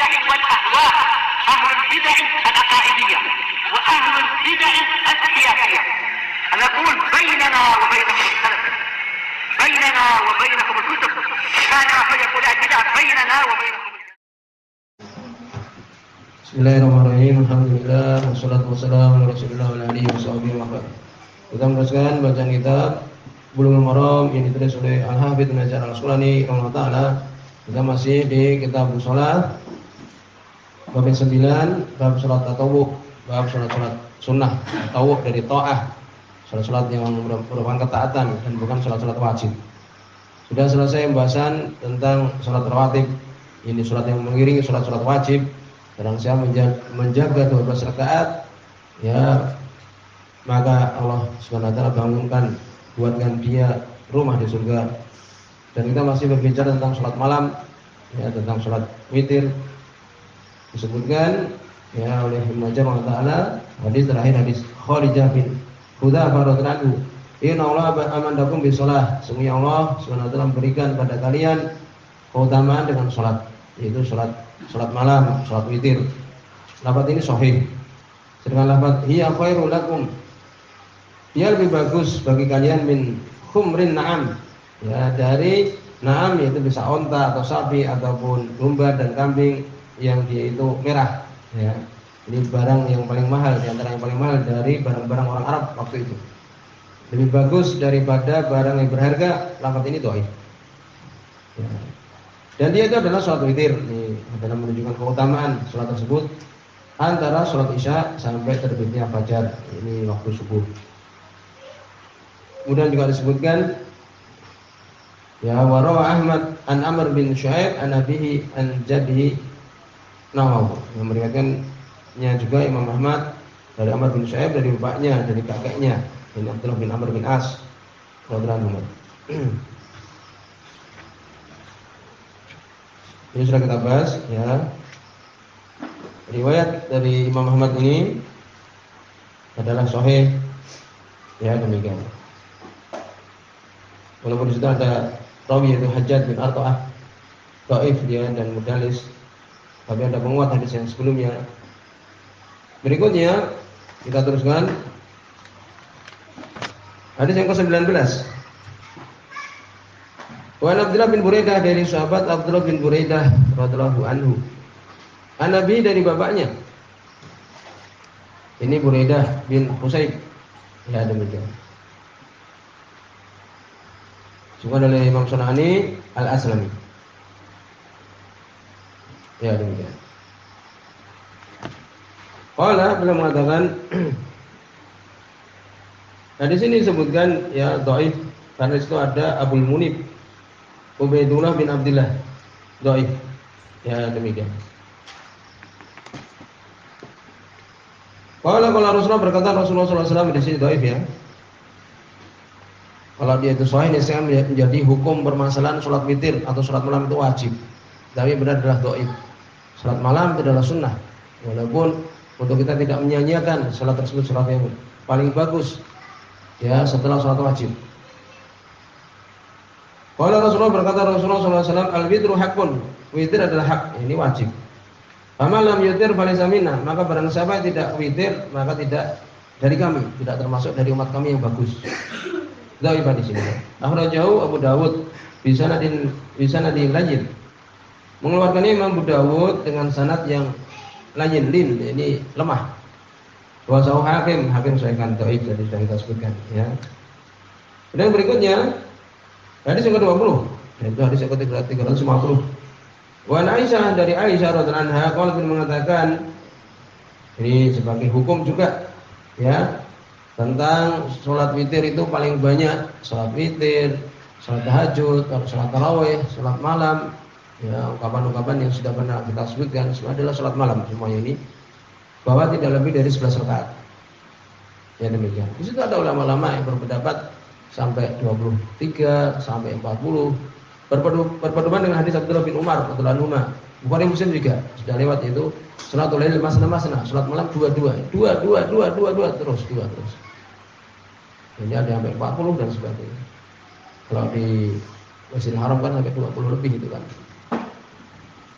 البدع والأهواء، أهل البدع العقائدية وأهل البدع السياسية. نقول بيننا وبينكم السلف، بيننا وبينكم الكتب، كان فيقول البدع بيننا وبينكم. Bismillahirrahmanirrahim. Alhamdulillah wassalatu wassalamu ala Rasulillah wa alihi washabihi wa sallam. Kita meneruskan bacaan kitab Bulughul Maram yang ditulis oleh Al-Hafidz Ibnu Hajar Al-Asqalani rahimahullah taala. Kita masih di kitab Shalah bab 9, bab salat tatawwu, bab salat-salat sunnah, tatawwu dari taat, salat-salat yang merupakan ketaatan dan bukan salat-salat wajib. Sudah selesai pembahasan tentang salat rawatib. Ini salat yang mengiringi salat-salat wajib. Barang siapa menjaga 12 rakaat, ya maka Allah Subhanahu wa taala bangunkan, buatkan dia rumah di surga. Dan kita masih berbicara tentang salat malam, ya, tentang salat witir. Disebutkan ya oleh Ibnu Hajar taala hadis terakhir, hadis Kharijah bin Hudzafah radhiyallahu anhu, "Inna Allah amandakum bis shalah." Sungguh Allah Subhanahu wa taala memberikan pada kalian keutamaan dengan salat, yaitu salat malam, salat witir. Lafaz ini sahih. Sedangkan lafaz hiya khairul lakum, dia lebih bagus bagi kalian min khumrin na'am, ya, dari na'am yaitu bisa onta atau sapi ataupun domba dan kambing yang dia itu merah, ya. Ini barang yang paling mahal, di antara yang paling mahal dari barang-barang orang Arab waktu itu. Lebih bagus daripada barang yang berharga. Lafaz ini dhaif. Ya. Dan dia itu adalah salat witir. Ini adalah menunjukkan keutamaan salat tersebut antara salat Isya sampai terbitnya fajar. Ini waktu subuh. Kemudian juga disebutkan ya warawa Ahmad an Amr bin Shu'aib an abihi an jaddihi nawaw. Yang meriwayatkannya juga Imam Ahmad dari Amr bin Shu'aib, dari bapaknya, dari kakeknya, ini Abdullah bin Amr bin As radhiyallahu anhu. Ini sudah kita bahas, ya. Riwayat dari Imam Ahmad ini adalah sahih, ya, demikian. Walaupun di situ ada rawi yaitu Hajjaj bin Arta'ah, dhaif dia dan mudallis, tapi ada penguat hadis yang sebelumnya. Berikutnya kita teruskan hadis yang ke-19. Wa Abdullah bin Buraidah, dari sahabat Abdullah bin Buraidah radhiyallahu anhu. An-Nabi, dari bapaknya. Ini Buraidah bin Husayb. Ya, demikian. Juga oleh Imam Sunani Al-Aslami. Ya, demikian. Qala, beliau mengatakan nah di sini disebutkan ya dhaif karena itu ada Abul Munib Ubaidullah bin Abdullah, dhaif. Ya, demikian. Qala Rasulullah, berkata Rasulullah sallallahu alaihi wasallam, di sini dhaif, ya. Kalau dia itu sahih, ini menjadi hukum permasalahan salat witir atau salat malam itu wajib. Tapi benar adalah dhaif. Salat malam itu adalah sunnah. Walaupun untuk kita tidak menyanyiakan salat tersebut salat yang paling bagus, ya, setelah salat wajib. Kalau Rasulullah, berkata Rasulullah SAW, al-witru hakun, witir adalah hak, ini wajib. Faman lam yutir falaysa minna, maka barang siapa yang tidak witir maka tidak dari kami, tidak termasuk dari umat kami yang bagus. Dhaif di sini. Akhrajahu Abu Dawud bi sanadin layyin. Mengeluarkannya Imam Abu Dawud dengan sanad yang layyin, ini lemah. Wa sahih Hakim sahihkan dhaif, jadi sudah kita sebutkan, ya. Dan berikutnya hadis yang ke-20, yaitu hadis yang ke-350. Wa Aisyah, dari Aisyah radhiyallahu anha, qalat, mengatakan, ini sebagai hukum juga, ya, tentang salat witir itu paling banyak salat witir, salat tahajud, salat tarawih, salat malam, ya, ungkapan-ungkapan yang sudah pernah kita sebutkan semua adalah salat malam semuanya ini, bahwa tidak lebih dari 11 rakaat. Ya, demikian. Di situ ada ulama-ulama yang berpendapat sampai 23, sampai 40. Berpedoman dengan hadis Abdullah bin Umar radhiyallahu anhu. Bukhari Muslim juga sudah lewat, itu salatul lail masna, salat malam dua terus. Ini ada sampai 40 dan sebagainya. Kalau di Masjidil Haram kan sampai 20 lebih itu kan.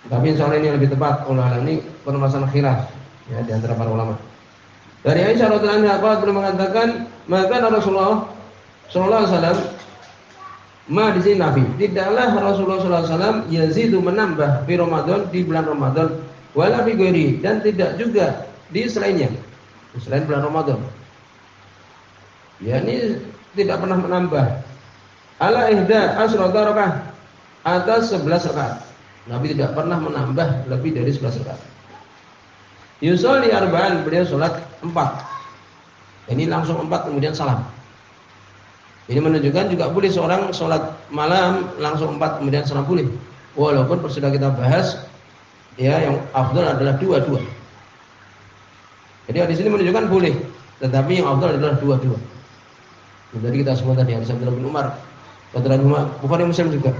Tapi insya Allah ini lebih tepat. Ini permasalahan khilaf ya di antara para ulama. Dari Aisyah radhiyallahu anha beliau mengatakan, maka Rasulullah sallallahu alaihi wasallam di sini Nabi, tidaklah Rasulullah sallallahu alaihi wasallam yazidu menambah di Ramadan di bulan Ramadan wala fi ghairi, dan tidak juga di selainnya. Selain bulan Ramadan. Ya ini tidak pernah menambah. Ala ihda asyrata rakaat, atas 11 rakaat. Nabi tidak pernah menambah lebih dari 11 rakaat. Yusolli arba'an, beliau sholat 4. Ini langsung 4 kemudian salam. Ini menunjukkan juga boleh seorang sholat malam langsung 4 kemudian salam boleh. Walaupun sudah kita bahas ya yang afdal adalah 2-2. Jadi di sini menunjukkan boleh, tetapi yang afdal adalah 2-2. Jadi kita semua tadi hadis Abdullah bin Umar, Abdullah bin Umar, Bukhari Muslim juga.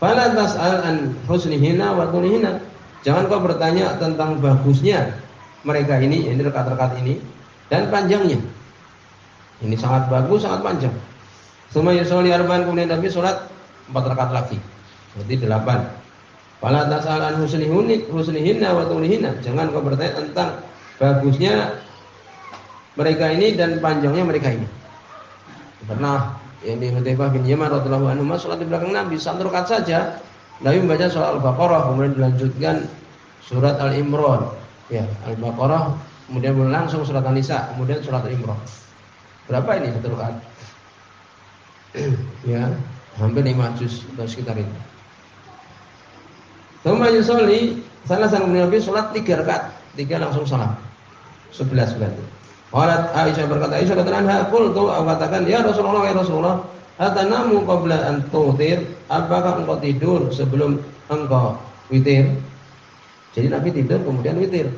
Fala tas'al an husnihina wa tulihina. Jangan kau bertanya tentang bagusnya mereka ini rakaat-rakaat ini dan panjangnya. Ini sangat bagus, sangat panjang. Summa yusolli arba'an, kemudian Nabi salat 4 rakaat lagi. Berarti 8. Fala tas'al an husnihinna wa tulihina. Jangan kau bertanya tentang bagusnya mereka ini dan panjangnya mereka ini. Pernah yang di Hudzaifah bin Yaman radhiyallahu anhu salat di belakang Nabi 1 rakaat saja. Nabi membaca surat Al-Baqarah, kemudian dilanjutkan surat Al-Imran. Ya, Al-Baqarah, kemudian langsung surat An-Nisa, kemudian surat Al-Imran. Berapa ini 1 rakaat? Ya, hampir 5 juz atau sekitar itu. Tsumma yusolli, salah satu Nabi salat 3 rakaat, 3 langsung salam. 11 berarti. Qalat Aisyah, berkata Aisyah radhiyallahu anha, qultu, aku katakan, ya Rasulullah, ya Rasulullah, atanamu qabla an tutir, apakah engkau tidur sebelum engkau witir? Jadi Nabi tidur kemudian witir.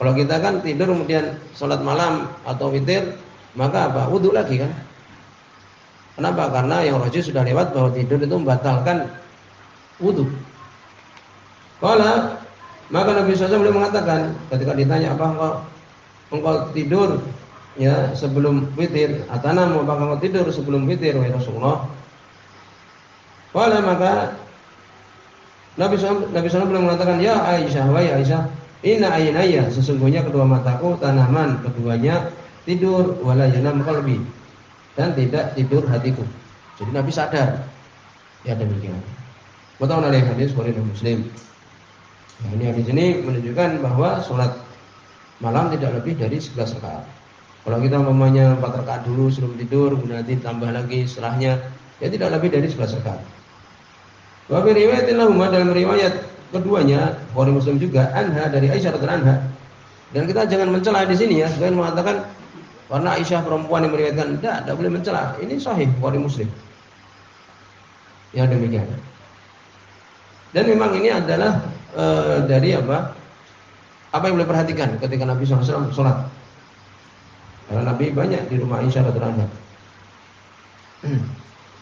Kalau kita kan tidur kemudian sholat malam atau witir, maka apa? Wudu lagi kan? Kenapa? Karena yang rajih sudah lewat bahwa tidur itu membatalkan wudu. Qala, maka Nabi SAW beliau mengatakan ketika ditanya apa engkau tidur ya sebelum witir, atanamu, apakah engkau tidur sebelum witir wahai Rasulullah? Qala, maka Nabi SAW belum mengatakan, ya Aisyah, wahai Aisyah, inna aynaya, sesungguhnya kedua mataku tanaman, keduanya tidur, wala yanam qalbi, dan tidak tidur hatiku. Jadi Nabi sadar. Ya demikian. Muttafaqun alaih, hadis Bukhari dan Muslim. Nah, ini hadis ini menunjukkan bahwa sholat malam tidak lebih dari 11 rakaat. Kalau kita umpamanya 4 rakaat dulu sebelum tidur, kemudian nanti tambah lagi setelahnya, ya tidak lebih dari 11 rakaat. Wa fi riwayatin lahum, dalam riwayat keduanya Bukhari Muslim juga, anha, dari Aisyah radhiyallahu anha. Dan kita jangan mencela di sini ya, sebagian mengatakan karena Aisyah perempuan yang meriwayatkan, tidak boleh mencela. Ini sahih Bukhari Muslim. Ya demikian. Dan memang ini adalah dari apa yang boleh perhatikan ketika Nabi SAW sholat. Karena Nabi banyak di rumah Aisyah radhiyallahu anha.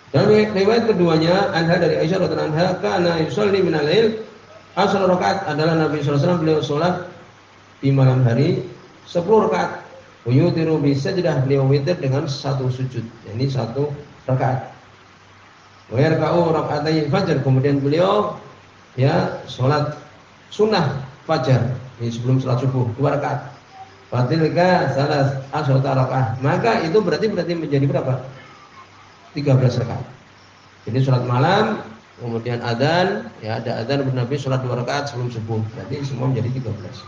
Dan riwayat keduanya, anha, dari Aisyah radhiyallahu anha, kana yusolli min al-lail asal rakaat, adalah Nabi SAW beliau sholat di malam hari 10 rakaat. Wayutiru bi sajdah, beliau witir dengan 1 sujud. Ini 1 rakaat. Wa yarka'u raka'atai fajar, kemudian beliau ya sholat sunnah fajar, ini sebelum sholat subuh 2 rakaat. Fatilka salas asyrata rakaat, maka itu berarti menjadi berapa? 13 rakaat. Jadi sholat malam, kemudian adzan, ya ada adzan, Nabi sholat 2 rakaat sebelum subuh, berarti semua menjadi 13.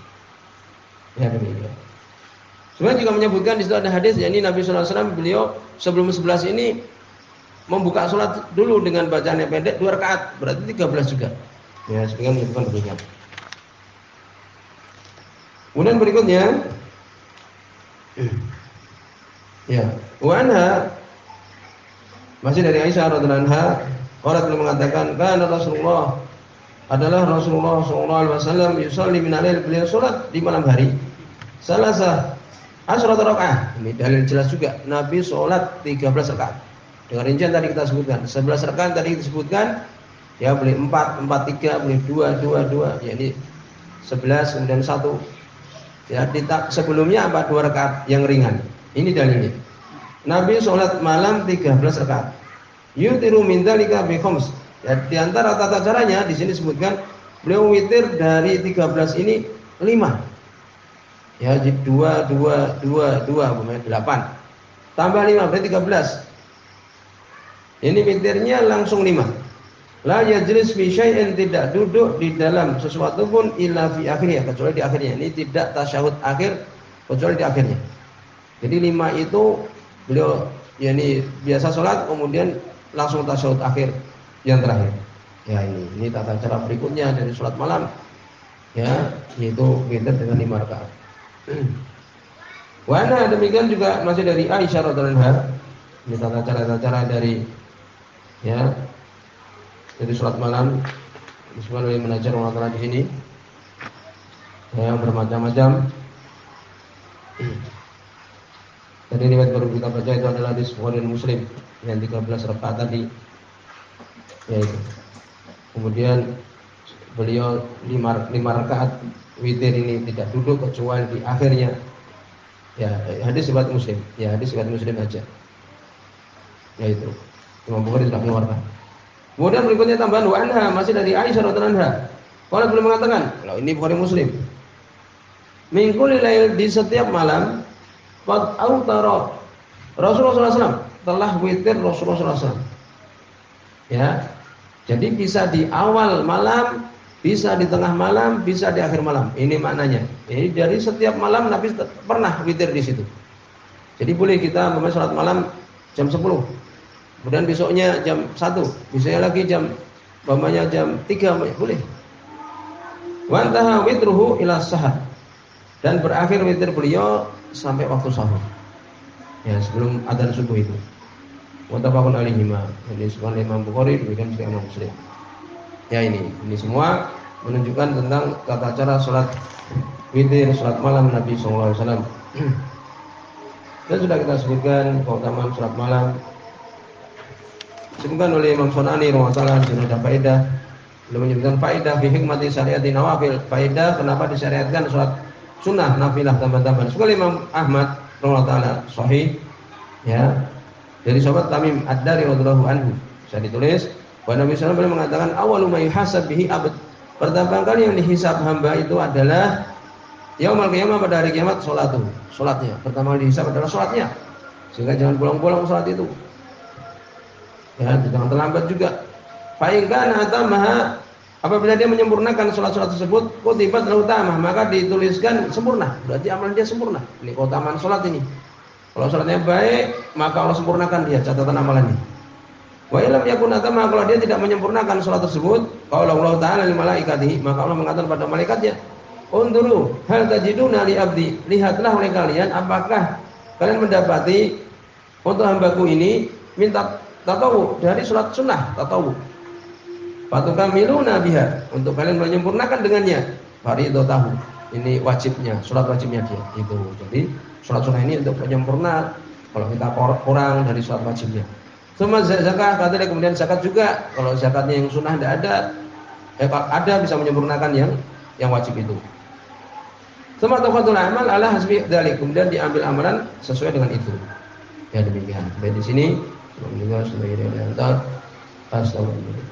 Ya demikian. Sebenarnya juga menyebutkan di situ ada hadis, yakni Nabi SAW beliau sebelum 11 ini membuka sholat dulu dengan bacaan yang pendek 2 rakaat, berarti 13 juga. Ya, sebagian menyebutkan demikian. Kemudian berikutnya, ya, wa anha, masih dari Aisyah radhiyallahu anha, orang telah mengatakan, kana Rasulullah, adalah Rasulullah sallallahu alaihi wasallam yusalli min al-lail, beliau salat di malam hari salasah asyrata rakaat. Ini dalil jelas juga, Nabi salat 13 rakaat. Dengan rincian tadi kita sebutkan, 11 rakaat tadi kita sebutkan, ya boleh 4, 3, boleh 2, yakni 11 kemudian 1. Ya, sebelumnya apa? 2 rakaat yang ringan. Ini dalilnya. Nabi sholat malam 13 rakaat. Yutiru min dzalika bi khams. Ya, di antara tata caranya di sini disebutkan beliau witir dari 13 ini 5. Ya, jadi 2 2 2 2 8. Tambah 5 berarti 13. Ini witirnya langsung 5. La yajlis fi syai'in, tidak duduk di dalam sesuatu pun illa fi akhirnya, kecuali di akhirnya. Ini tidak tasyahud akhir kecuali di akhirnya. Jadi 5 itu beliau ya ini biasa sholat kemudian langsung tasyahud akhir yang terakhir. Ya ini tata cara berikutnya dari sholat malam. Ya, yaitu witir dengan 5 rakaat. Wana demikian juga masih dari Aisyah radhiyallahu anha. Ini tata cara dari ya dari sholat malam disebutkan oleh menajar Allah di sini yang bermacam-macam. Tadi riwayat baru kita baca itu adalah hadis Bukhari dan Muslim yang 13 rakaat tadi. Yaitu. Kemudian beliau 5 rakaat witir ini tidak duduk kecuali di akhirnya. Ya, hadis riwayat Muslim. Ya, hadis riwayat Muslim aja. Yaitu Imam Bukhari tidak mengeluarkan. Kemudian berikutnya tambahan wa anha masih dari Aisyah radhiyallahu anha. Kalau belum mengatakan, kalau ini Bukhari Muslim. Min kulli lail, di setiap malam qad autara Rasulullah SAW, telah witir Rasulullah SAW. Ya. Jadi bisa di awal malam, bisa di tengah malam, bisa di akhir malam. Ini maknanya. Jadi dari setiap malam Nabi pernah witir di situ. Jadi boleh kita memulai salat malam jam 10. Kemudian besoknya jam 1, besoknya lagi jam 3, boleh. Wa antaha witruhu ila sahar. Dan berakhir witir beliau sampai waktu sahur. Ya, sebelum adzan subuh itu. Muttafaqun alaihi ma. Ini sebuah Imam Bukhari demikian juga Imam Muslim. Ya ini semua menunjukkan tentang tata cara salat witir, salat malam Nabi sallallahu alaihi wasallam. Dan sudah kita sebutkan keutamaan salat malam. Disebutkan oleh Imam Sunani rahimahullah di ada faedah. Beliau menyebutkan faedah fi hikmati syariati nawafil. Faedah kenapa disyariatkan salat sunnah nafilah tambahan-tambahan. Sekali Imam Ahmad rahimahullah sahih ya dari sahabat Tamim Ad-Dari radhiyallahu anhu. Bisa ditulis bahwa Nabi sallallahu alaihi wasallam mengatakan awwalu ma yuhasab bihi abd. Pertama kali yang dihisab hamba itu adalah yaumul qiyamah, pada hari kiamat salatnya. Pertama kali dihisab adalah salatnya. Sehingga jangan pulang-pulang salat itu. Ya, jangan terlambat juga. Fa in kana atamaha, apabila dia menyempurnakan salat-salat tersebut, kutibat lahu tamah, maka dituliskan sempurna. Berarti amalan dia sempurna. Ini keutamaan salat ini. Kalau salatnya baik, maka Allah sempurnakan dia catatan amalannya. Wa illam yakun atama, kalau dia tidak menyempurnakan salat tersebut, qala Allah Ta'ala lil malaikatihi, maka Allah mengatakan pada malaikatnya, "Unduru hal tajiduna li abdi." Lihatlah oleh kalian apakah kalian mendapati untuk hambaku ini minta tatawu dari salat sunnah tatawu. Fatukamiluna biha, untuk kalian menyempurnakan dengannya fardhatahu. Ini wajibnya, salat wajibnya dia. Itu. Jadi salat sunnah ini untuk penyempurna kalau kita kurang dari salat wajibnya. Semua zakat, kata kemudian zakat juga. Kalau zakatnya yang sunnah tidak ada, bisa menyempurnakan yang wajib itu. Semua taqatul amal ala hasbi dzalik, kemudian diambil amalan sesuai dengan itu. Ya demikian. Sampai di sini. Alhamdulillah, sudah ada yang astagfirullah.